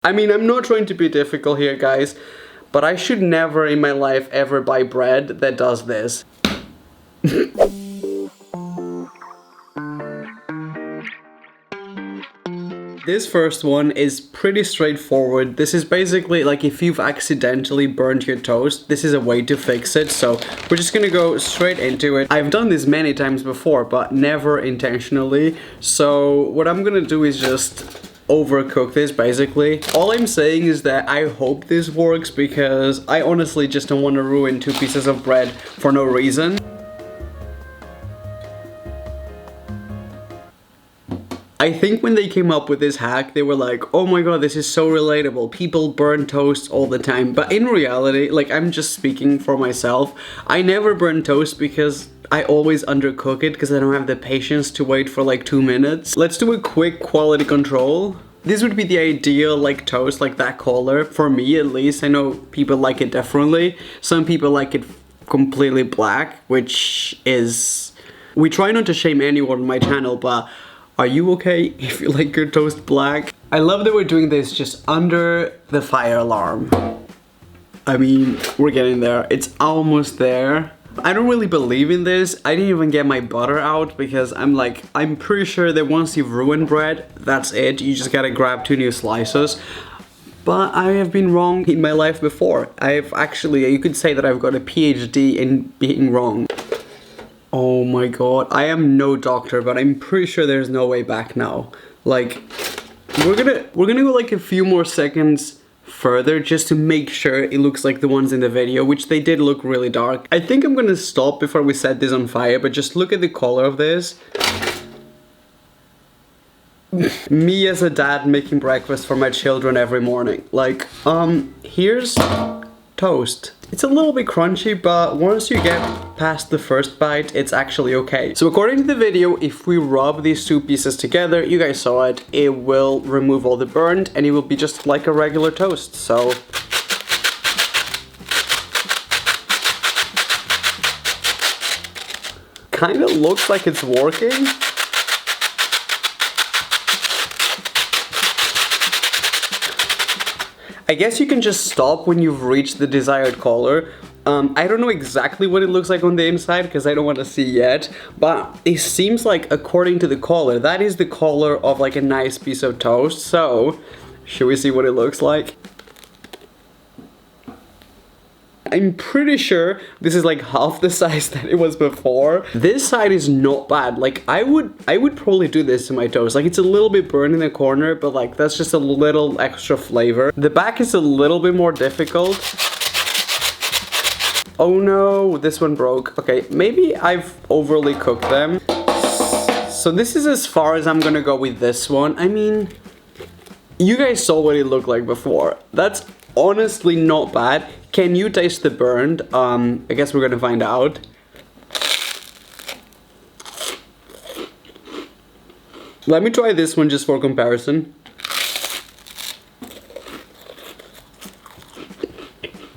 I mean, I'm not trying to be difficult here, guys, but I should never in my life ever buy bread that does this. This first one is pretty straightforward. This is basically like if you've accidentally burned your toast, this is a way to fix it. So we're just gonna go straight into it. I've done this many times before, but never intentionally. So what I'm gonna do is just overcook this basically. All I'm saying is that I hope this works because I honestly just don't want to ruin 2 pieces of bread for no reason. I think when they came up with this hack, they were like, oh my god, this is so relatable. People burn toast all the time. But in reality, like I'm just speaking for myself, I never burn toast because I always undercook it because I don't have the patience to wait for like 2 minutes. Let's do a quick quality control. This would be the ideal like toast, like that color, for me at least. I know people like it differently. Some people like it completely black, which is... We try not to shame anyone on my channel, but are you okay if you like your toast black? I love that we're doing this just under the fire alarm. I mean, we're getting there. It's almost there. I don't really believe in this. I didn't even get my butter out because I'm pretty sure that once you've ruined bread, that's it. You just gotta grab 2 new slices. But I have been wrong in my life before. I've actually, you could say that I've got a PhD in being wrong. Oh my god, I am no doctor, but I'm pretty sure there's no way back now. Like, we're gonna go like a few more seconds further just to make sure it looks like the ones in the video, which they did look really dark. I think I'm gonna stop before we set this on fire, but just look at the color of this. Me as a dad making breakfast for my children every morning. Like, here's toast. It's a little bit crunchy, but once you get past the first bite, it's actually okay. So according to the video, if we rub these 2 pieces together, you guys saw it, it will remove all the burnt and it will be just like a regular toast. So kind of looks like it's working. I guess you can just stop when you've reached the desired color. I don't know exactly what it looks like on the inside because I don't want to see yet, but it seems like according to the color, that is the color of like a nice piece of toast. So, should we see what it looks like? I'm pretty sure this is like half the size that it was before. This side is not bad. Like I would probably do this to my toast. Like it's a little bit burned in the corner, but like that's just a little extra flavor. The back is a little bit more difficult. Oh no, this one broke. Okay, maybe I've overly cooked them. So this is as far as I'm gonna go with this one. I mean, you guys saw what it looked like before. That's honestly not bad. Can you taste the burnt? I guess we're gonna find out. Let me try this one just for comparison.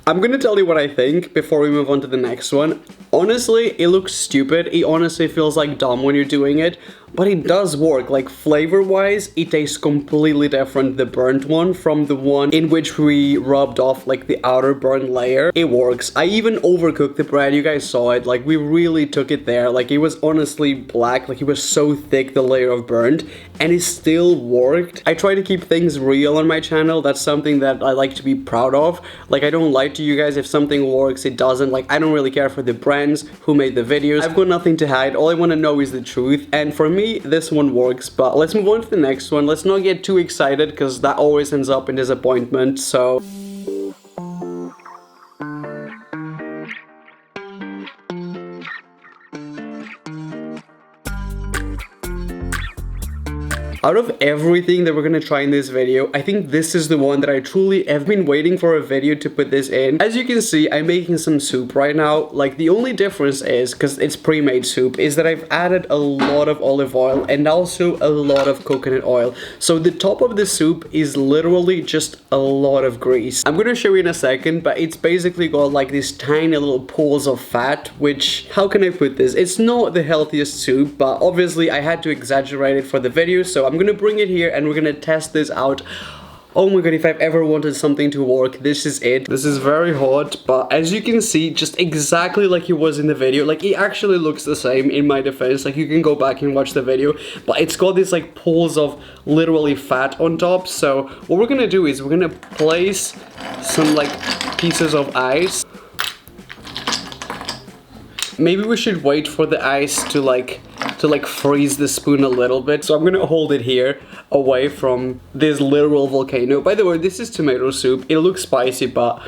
I'm gonna tell you what I think before we move on to the next one. Honestly, it looks stupid. It honestly feels like dumb when you're doing it, but it does work. Like flavor-wise, it tastes completely different, the burnt one, from the one in which we rubbed off like the outer burnt layer. It works. I even overcooked the bread. You guys saw it. Like we really took it there. Like it was honestly black. Like it was so thick, the layer of burnt, and it still worked. I try to keep things real on my channel. That's something that I like to be proud of. Like I don't lie to you guys. If something works, it doesn't. Like I don't really care for the brand who made the videos. I've got nothing to hide. All I want to know is the truth, and for me this one works. But let's move on to the next one. Let's not get too excited because that always ends up in disappointment. So out of everything that we're gonna try in this video, I think this is the one that I truly have been waiting for a video to put this in. As you can see, I'm making some soup right now. Like the only difference is, because it's pre-made soup, is that I've added a lot of olive oil and also a lot of coconut oil. So the top of the soup is literally just a lot of grease. I'm gonna show you in a second, but it's basically got like these tiny little pools of fat, which, how can I put this? It's not the healthiest soup, but obviously I had to exaggerate it for the video, so I'm gonna bring it here and we're gonna test this out. Oh my god, if I've ever wanted something to work, this is it. This is very hot, but as you can see, just exactly like it was in the video. Like, it actually looks the same in my defense. Like, you can go back and watch the video, but it's got these like pools of literally fat on top. So what we're gonna do is we're gonna place some like pieces of ice. Maybe we should wait for the ice to freeze the spoon a little bit. So I'm gonna hold it here away from this literal volcano. By the way, this is tomato soup. It looks spicy, but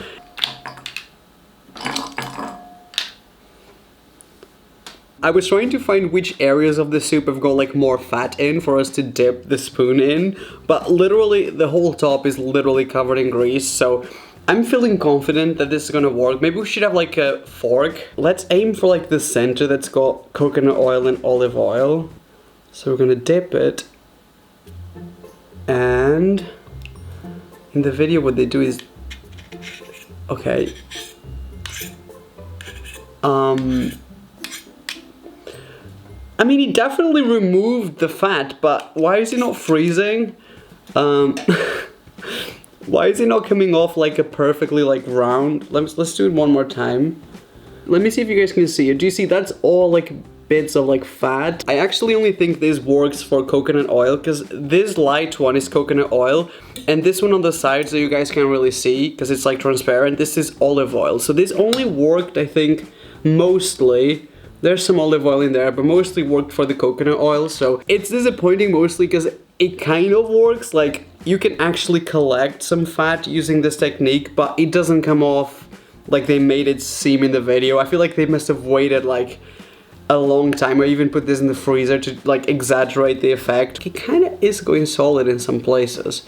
I was trying to find which areas of the soup have got like more fat in for us to dip the spoon in, but literally the whole top is literally covered in grease. So I'm feeling confident that this is gonna work. Maybe we should have like a fork. Let's aim for like the center that's got coconut oil and olive oil. So we're gonna dip it. And in the video what they do is, okay. I mean, he definitely removed the fat, but why is he not freezing? Why is it not coming off like a perfectly like round? Let's do it one more time. Let me see if you guys can see it. Do you see that's all like bits of like fat? I actually only think this works for coconut oil because this light one is coconut oil and this one on the side, so you guys can't really see because it's like transparent, this is olive oil. So this only worked, I think, mostly. There's some olive oil in there, but mostly worked for the coconut oil. So it's disappointing mostly because it kind of works. Like, you can actually collect some fat using this technique, but it doesn't come off like they made it seem in the video. I feel like they must have waited like a long time, or even put this in the freezer to like exaggerate the effect. It kind of is going solid in some places,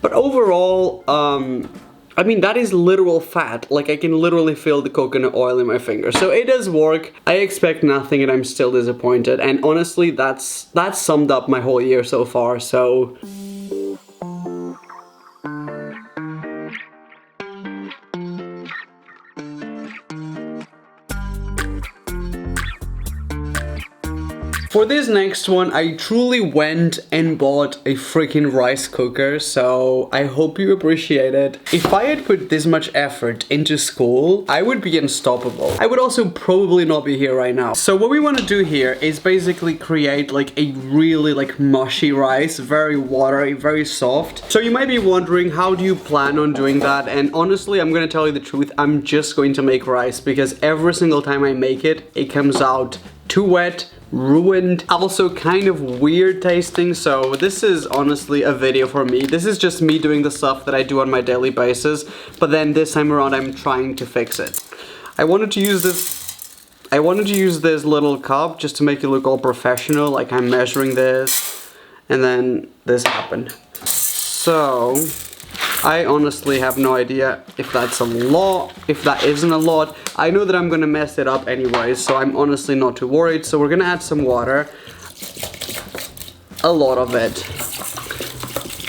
but overall, I mean, that is literal fat. Like, I can literally feel the coconut oil in my finger. So it does work. I expect nothing and I'm still disappointed. And honestly, that's summed up my whole year so far, so... For this next one, I truly went and bought a freaking rice cooker, so I hope you appreciate it. If I had put this much effort into school, I would be unstoppable. I would also probably not be here right now. So what we want to do here is basically create like a really like mushy rice, very watery, very soft. So you might be wondering, how do you plan on doing that? And honestly, I'm gonna tell you the truth, I'm just going to make rice because every single time I make it, it comes out too wet, ruined, also kind of weird tasting. So this is honestly a video for me. This is just me doing the stuff that I do on my daily basis, but then this time around I'm trying to fix it. I wanted to use this little cup just to make it look all professional, like I'm measuring this, and then this happened. So I honestly have no idea if that's a lot, if that isn't a lot. I know that I'm gonna mess it up anyways, so I'm honestly not too worried. So we're gonna add some water, a lot of it.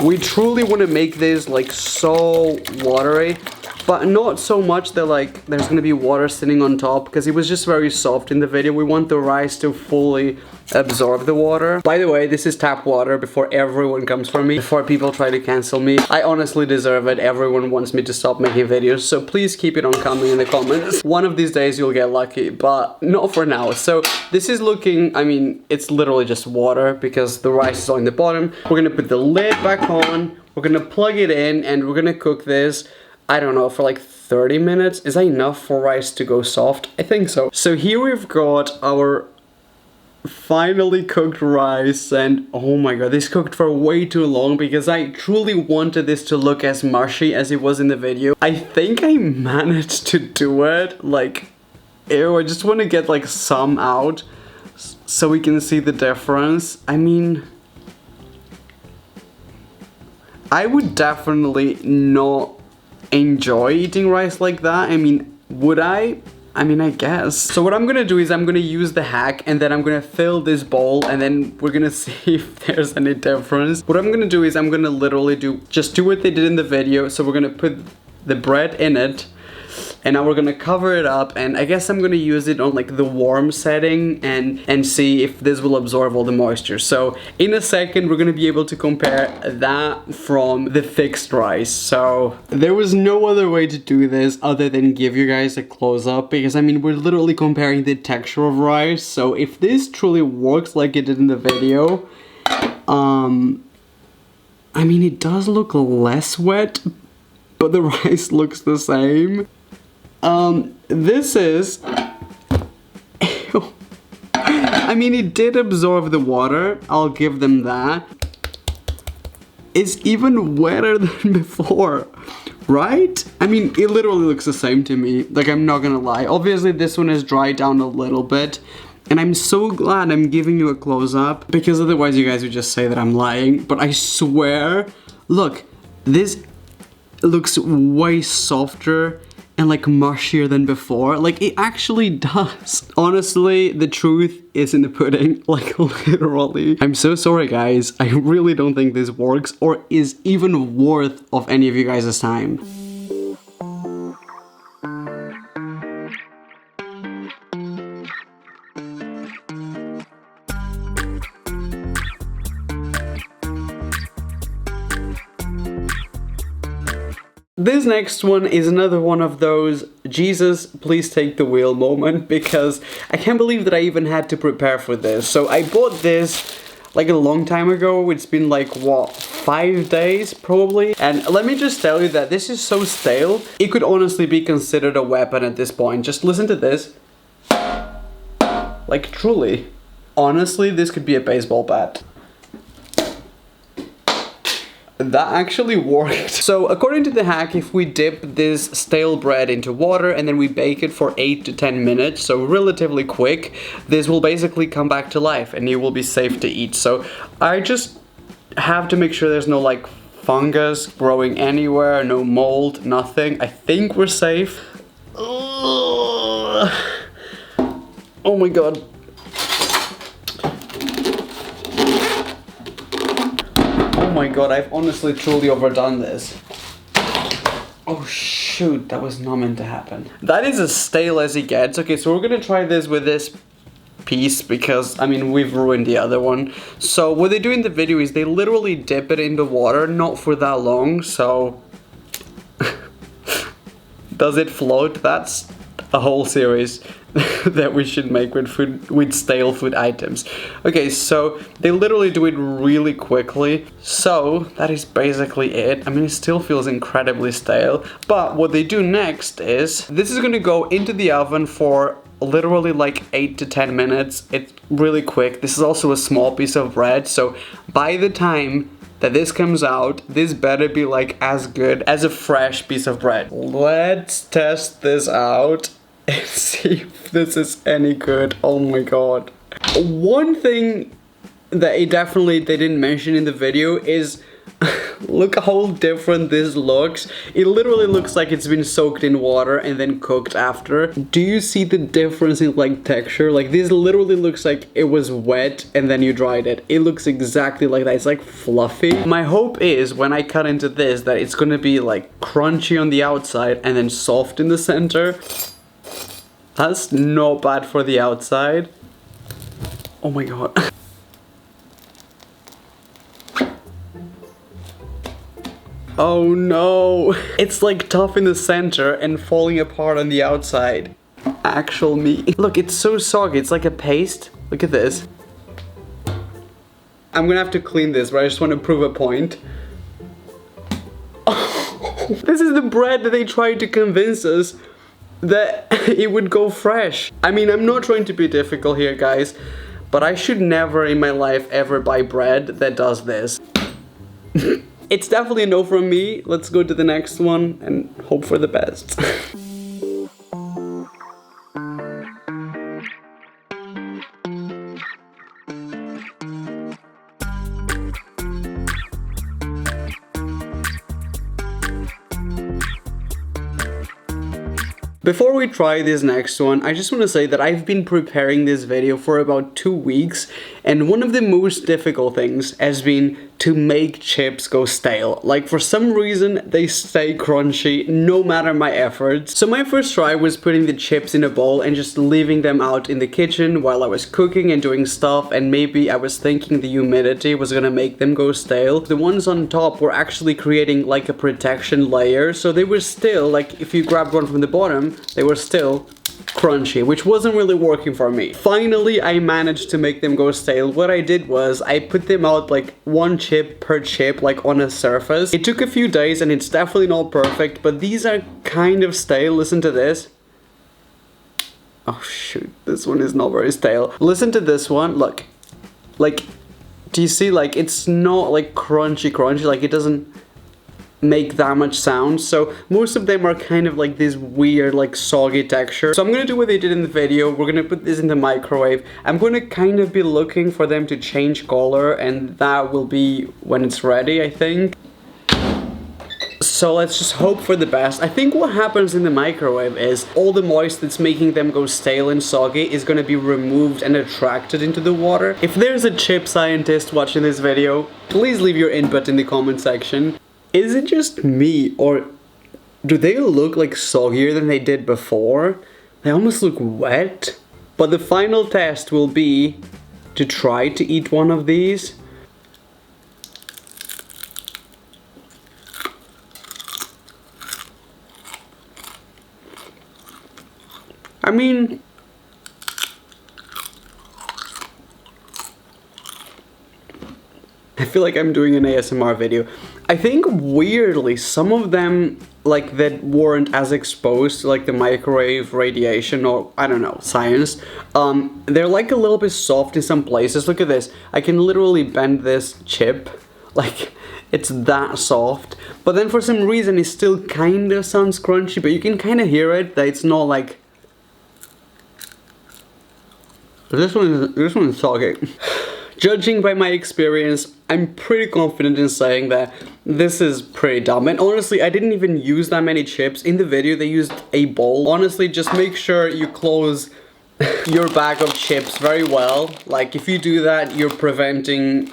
We truly want to make this like so watery, but not so much that like there's gonna be water sitting on top, because it was just very soft in the video. We want the rice to fully absorb the water. By the way, this is tap water before everyone comes for me, before people try to cancel me. I honestly deserve it. Everyone wants me to stop making videos, so please keep it on coming in the comments. One of these days you'll get lucky, but not for now. So this is looking, I mean, it's literally just water because the rice is on the bottom. We're gonna put the lid back on, we're gonna plug it in, and we're gonna cook this, I don't know, for like 30 minutes. Is that enough for rice to go soft? I think so. So here we've got our finally cooked rice, and oh my god, this cooked for way too long because I truly wanted this to look as mushy as it was in the video. I think I managed to do it. Like, ew, I just want to get like some out so we can see the difference. I mean, I would definitely not enjoy eating rice like that. I mean, would I? I mean, I guess. So what I'm gonna do is I'm gonna use the hack, and then I'm gonna fill this bowl, and then we're gonna see if there's any difference. What I'm gonna do is I'm gonna literally just do what they did in the video. So we're gonna put the bread in it, And now we're gonna cover it up, and I guess I'm gonna use it on like the warm setting and see if this will absorb all the moisture. So in a second we're gonna be able to compare that from the fixed rice. So there was no other way to do this other than give you guys a close-up, because I mean we're literally comparing the texture of rice. So if this truly works like it did in the video, I mean it does look less wet, but the rice looks the same. This is... Ew. I mean, it did absorb the water, I'll give them that. It's even wetter than before, right? I mean, it literally looks the same to me, like I'm not gonna lie. Obviously this one has dried down a little bit, and I'm so glad I'm giving you a close-up, because otherwise you guys would just say that I'm lying. But I swear, look, this looks way softer and like mushier than before. Like it actually does. Honestly, the truth is in the pudding, like literally. I'm so sorry guys, I really don't think this works or is even worth of any of you guys' time. This next one is another one of those Jesus, please take the wheel moment, because I can't believe that I even had to prepare for this. So I bought this like a long time ago. It's been like, what, 5 days probably? And let me just tell you that this is so stale, it could honestly be considered a weapon at this point. Just listen to this. Like truly, honestly, this could be a baseball bat. That actually worked. So according to the hack, if we dip this stale bread into water and then we bake it for 8 to 10 minutes, so relatively quick, this will basically come back to life and it will be safe to eat. So I just have to make sure there's no like fungus growing anywhere, no mold, nothing. I think we're safe. Ugh. Oh my god. Oh my god, I've honestly truly overdone this. Oh shoot, that was not meant to happen. That is as stale as it gets. Okay, so we're gonna try this with this piece because, I mean, we've ruined the other one. So what they do in the video is they literally dip it in the water, not for that long, so... Does it float? That's a whole series that we should make with food, with stale food items. Okay, so they literally do it really quickly. So that is basically it. I mean, it still feels incredibly stale. But what they do next is, this is gonna go into the oven for literally like 8 to 10 minutes. It's really quick. This is also a small piece of bread. So by the time that this comes out, this better be like as good as a fresh piece of bread. Let's test this out and see if this is any good. Oh my god. One thing that they didn't mention in the video is look how different this looks. It literally looks like it's been soaked in water and then cooked after. Do you see the difference in like texture? Like this literally looks like it was wet and then you dried it. It looks exactly like that. It's like fluffy. My hope is when I cut into this that it's gonna be like crunchy on the outside and then soft in the center. That's not bad for the outside. Oh my god. Oh no! It's like tough in the center and falling apart on the outside. Actual meat. Look, it's so soggy. It's like a paste. Look at this. I'm gonna have to clean this, but I just want to prove a point. Oh, this is the bread that they tried to convince us that it would go fresh. I mean, I'm not trying to be difficult here, guys, but I should never in my life ever buy bread that does this. It's definitely a no from me. Let's go to the next one and hope for the best. Before we try this next one, I just want to say that I've been preparing this video for about 2 weeks, and one of the most difficult things has been to make chips go stale. Like, for some reason, they stay crunchy no matter my efforts. So my first try was putting the chips in a bowl and just leaving them out in the kitchen while I was cooking and doing stuff, and maybe I was thinking the humidity was gonna make them go stale. The ones on top were actually creating like a protection layer, so they were still, like, if you grabbed one from the bottom, they were still crunchy, which wasn't really working for me. Finally, I managed to make them go stale. What I did was I put them out like one chip per chip, like on a surface. It took a few days and it's definitely not perfect, but these are kind of stale. Listen to this. Oh shoot, this one is not very stale. Listen to this one. Look, like, do you see, like, it's not like crunchy, like it doesn't make that much sound. So most of them are kind of like this weird, like, soggy texture. So I'm gonna do what they did in the video. We're gonna put this in the microwave. I'm gonna kind of be looking for them to change color, and that will be when it's ready, I think. So let's just hope for the best. I think what happens in the microwave is all the moisture that's making them go stale and soggy is gonna be removed and attracted into the water. If there's a chip scientist watching this video, please leave your input in the comment section. Is it just me, or do they look like soggier than they did before? They almost look wet. But the final test will be to try to eat one of these. I mean, I feel like I'm doing an ASMR video. I think weirdly some of them, like, that weren't as exposed to like the microwave radiation, or I don't know, science, they're like a little bit soft in some places. Look at this. I can literally bend this chip, like, it's that soft. But then for some reason it still kind of sounds crunchy, but you can kind of hear it, that it's not like... This one is soggy. Judging by my experience, I'm pretty confident in saying that this is pretty dumb. And honestly, I didn't even use that many chips. In the video, they used a bowl. Honestly, just make sure you close your bag of chips very well. Like, if you do that, you're preventing...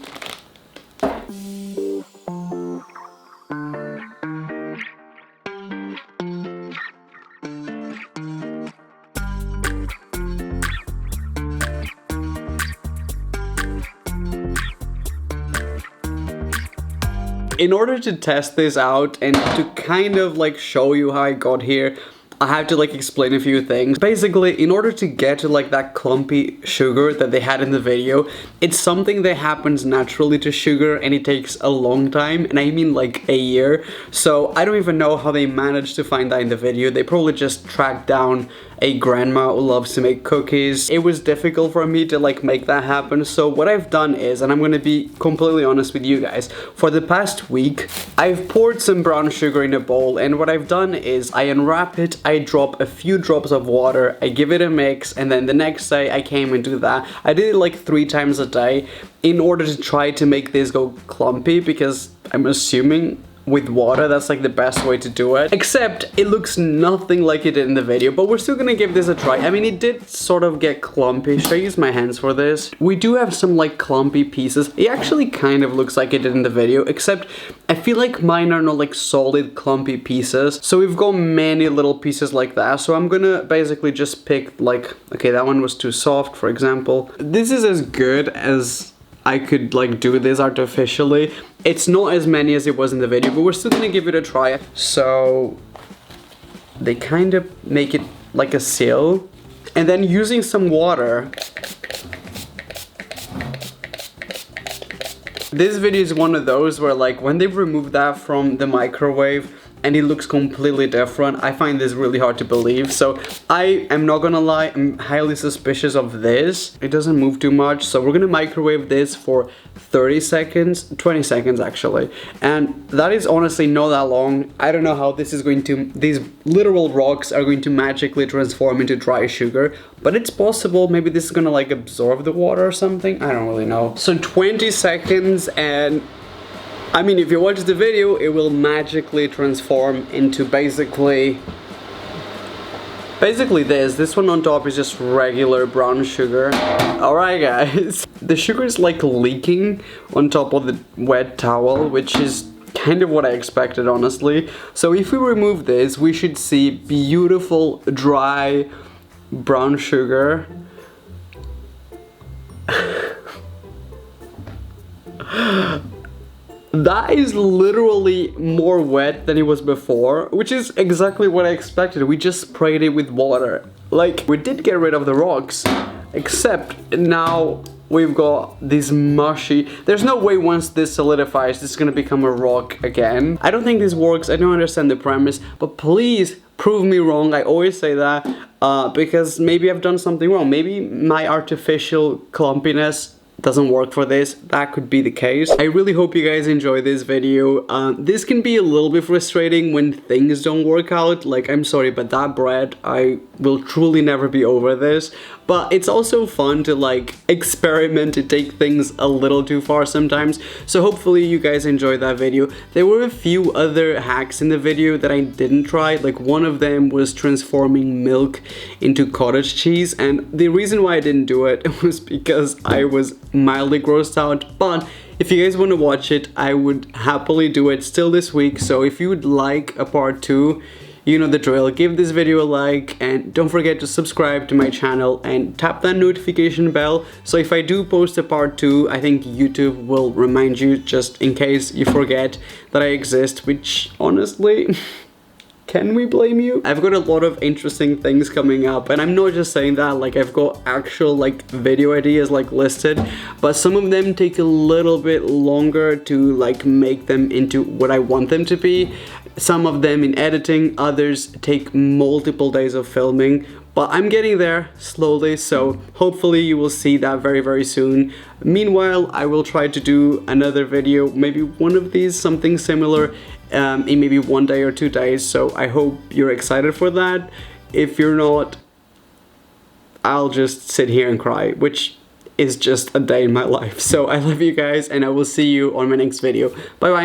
In order to test this out and to kind of like show you how I got here, I have to like explain a few things. Basically, in order to get to like that clumpy sugar that they had in the video, it's something that happens naturally to sugar and it takes a long time, and I mean like a year. So I don't even know how they managed to find that in the video. They probably just tracked down a grandma who loves to make cookies. It was difficult for me to like make that happen. So what I've done is, and I'm gonna be completely honest with you guys, for the past week I've poured some brown sugar in a bowl, and what I've done is I unwrap it, I drop a few drops of water, I give it a mix, and then the next day I came and do that. I did it like 3 times a day in order to try to make this go clumpy, because I'm assuming with water that's like the best way to do it. Except it looks nothing like it did in the video, but we're still gonna give this a try. I mean, it did sort of get clumpy. Should I use my hands for this? We do have some like clumpy pieces. It actually kind of looks like it did in the video, except I feel like mine are not like solid clumpy pieces. So we've got many little pieces like that. So I'm gonna basically just pick like, okay, that one was too soft, for example. This is as good as I could like do this artificially. It's not as many as it was in the video, but we're still gonna give it a try. So they kind of make it like a seal, and then using some water. This video is one of those where like when they remove that from the microwave and it looks completely different, I find this really hard to believe. So I am not gonna lie, I'm highly suspicious of this. It doesn't move too much, so we're gonna microwave this for 30 seconds, 20 seconds actually. And that is honestly not that long. I don't know how this is going to, these literal rocks are going to magically transform into dry sugar, but it's possible. Maybe this is gonna like absorb the water or something, I don't really know. So 20 seconds, and I mean, if you watch the video, it will magically transform into basically this. This one on top is just regular brown sugar. Alright guys. the sugar is like leaking on top of the wet towel, which is kind of what I expected, honestly. So if we remove this, we should see beautiful dry brown sugar. That is literally more wet than it was before, which is exactly what I expected. We just sprayed it with water. Like, we did get rid of the rocks, except now we've got this mushy... There's no way once this solidifies, this is gonna become a rock again. I don't think this works. I don't understand the premise, but please prove me wrong. I always say that because maybe I've done something wrong. Maybe my artificial clumpiness doesn't work for this. That could be the case. I really hope you guys enjoy this video. This can be a little bit frustrating when things don't work out. Like, I'm sorry, but that bread, I will truly never be over this. But it's also fun to like experiment, to take things a little too far sometimes. So hopefully you guys enjoyed that video. There were a few other hacks in the video that I didn't try. Like, one of them was transforming milk into cottage cheese, and the reason why I didn't do it was because I was mildly grossed out. But if you guys want to watch it, I would happily do it still this week. So if you would like a part 2, you know the drill. Give this video a like, and don't forget to subscribe to my channel and tap that notification bell. So if I do post a part 2, I think YouTube will remind you, just in case you forget that I exist, which honestly... Can we blame you? I've got a lot of interesting things coming up, and I'm not just saying that, like, I've got actual like video ideas like listed, but some of them take a little bit longer to like make them into what I want them to be. Some of them in editing, others take multiple days of filming, but I'm getting there slowly, so hopefully you will see that very, very soon. Meanwhile, I will try to do another video, maybe one of these, something similar, in maybe 1 day or 2 days, so I hope you're excited for that. If you're not, I'll just sit here and cry, which is just a day in my life. So I love you guys, and I will see you on my next video. Bye bye.